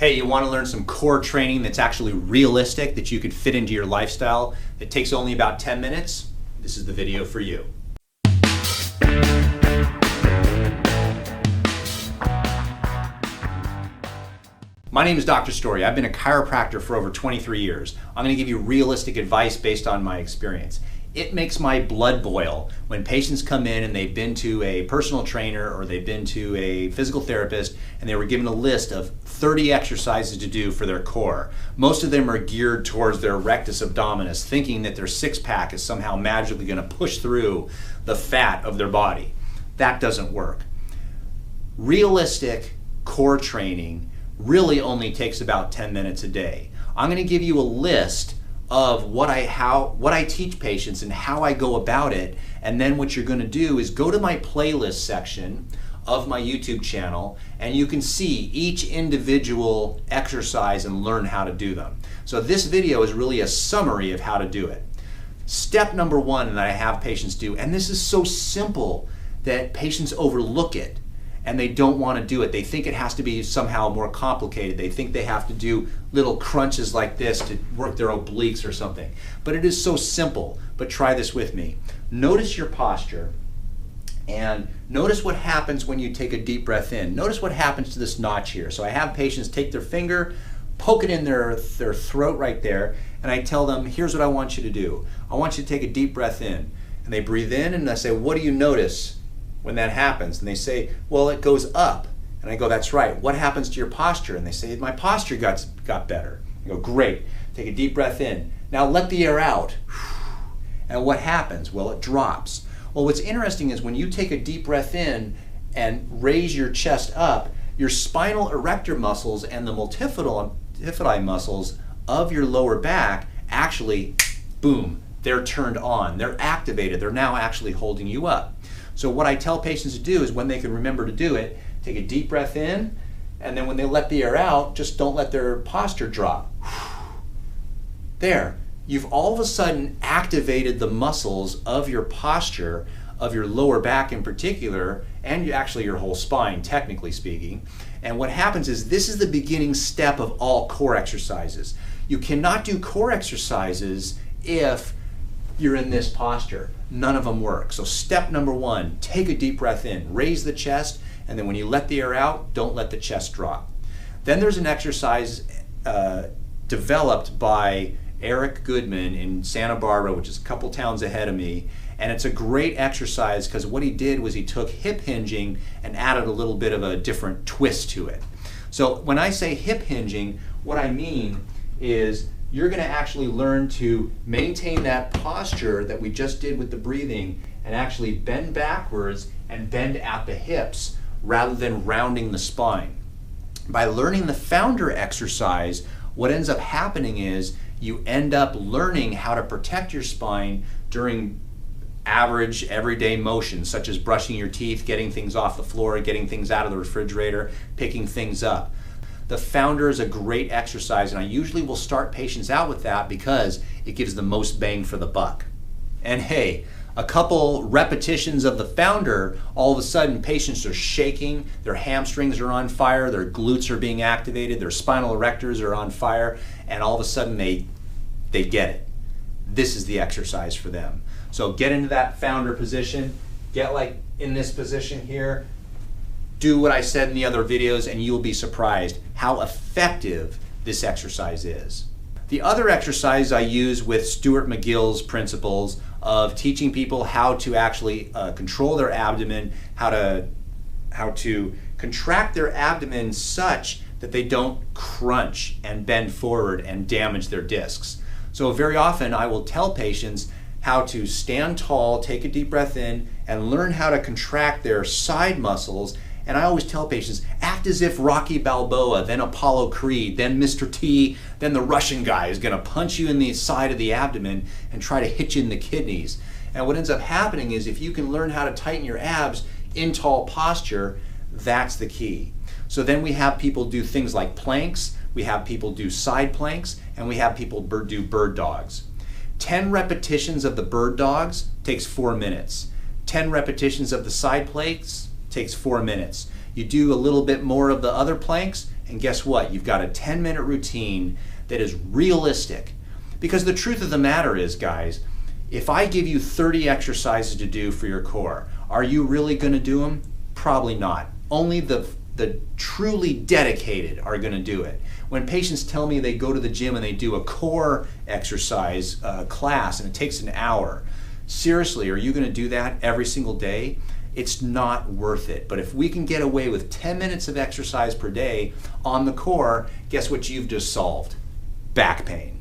Hey, you want to learn some core training that's actually realistic, that you could fit into your lifestyle, that takes only about 10 minutes? This is the video for you. My name is Dr. Story. I've been a chiropractor for over 23 years. I'm going to give you realistic advice based on my experience. It makes my blood boil when patients come in and they've been to a personal trainer or they've been to a physical therapist and they were given a list of 30 exercises to do for their core. Most of them are geared towards their rectus abdominis, thinking that their six-pack is somehow magically going to push through the fat of their body. That doesn't work. Realistic core training really only takes about 10 minutes a day. I'm going to give you a list of what I teach patients and how I go about it, and then what you're going to do is go to my playlist section of my YouTube channel and you can see each individual exercise and learn how to do them. So this video is really a summary of how to do it. Step number one that I have patients do, and this is so simple that patients overlook it and they don't want to do it. They think it has to be somehow more complicated. They think they have to do little crunches like this to work their obliques or something. But it is so simple. But try this with me. Notice your posture and notice what happens when you take a deep breath in. Notice what happens to this notch here. So I have patients take their finger, poke it in their throat right there, and I tell them, here's what I want you to do. I want you to take a deep breath in. And they breathe in and I say, what do you notice when that happens? And they say, well, it goes up. And I go, that's right. What happens to your posture? And they say, my posture got better. I go, great. Take a deep breath in. Now let the air out. And what happens? Well, it drops. Well, what's interesting is when you take a deep breath in and raise your chest up, your spinal erector muscles and the multifidi muscles of your lower back actually, boom, they're turned on. They're activated. They're now actually holding you up. So what I tell patients to do is when they can remember to do it, take a deep breath in, and then when they let the air out, just don't let their posture drop. There. You've all of a sudden activated the muscles of your posture, of your lower back in particular, and actually your whole spine, technically speaking. And what happens is this is the beginning step of all core exercises. You cannot do core exercises if you're in this posture. None of them work. So step number one, take a deep breath in, raise the chest, and then when you let the air out, don't let the chest drop. Then there's an exercise developed by Eric Goodman in Santa Barbara, which is a couple towns ahead of me, and it's a great exercise because what he did was he took hip hinging and added a little bit of a different twist to it. So when I say hip hinging, what I mean is you're going to actually learn to maintain that posture that we just did with the breathing and actually bend backwards and bend at the hips rather than rounding the spine. By learning the founder exercise, what ends up happening is you end up learning how to protect your spine during average everyday motions, such as brushing your teeth, getting things off the floor, getting things out of the refrigerator, picking things up. The founder is a great exercise, and I usually will start patients out with that because it gives the most bang for the buck. And hey, a couple repetitions of the founder, all of a sudden patients are shaking, their hamstrings are on fire, their glutes are being activated, their spinal erectors are on fire, and all of a sudden they get it. This is the exercise for them. So get into that founder position, get like in this position here, do what I said in the other videos, and you'll be surprised how effective this exercise is. The other exercise I use with Stuart McGill's principles of teaching people how to actually control their abdomen, how to contract their abdomen such that they don't crunch and bend forward and damage their discs. So very often I will tell patients how to stand tall, take a deep breath in, and learn how to contract their side muscles. And I always tell patients, act as if Rocky Balboa, then Apollo Creed, then Mr. T, then the Russian guy is going to punch you in the side of the abdomen and try to hit you in the kidneys. And what ends up happening is if you can learn how to tighten your abs in tall posture, that's the key. So then we have people do things like planks, we have people do side planks, and we have people do bird dogs. 10 repetitions of the bird dogs takes 4 minutes. 10 repetitions of the side planks takes 4 minutes. You do a little bit more of the other planks And guess what? You've got a 10-minute routine that is realistic. Because the truth of the matter is, guys, if I give you 30 exercises to do for your core, are you really going to do them? Probably not. Only the truly dedicated are going to do it. When patients tell me they go to the gym and they do a core exercise class and it takes an hour, seriously, are you going to do that every single day? It's not worth it. But if we can get away with 10 minutes of exercise per day on the core, guess what you've just solved? Back pain.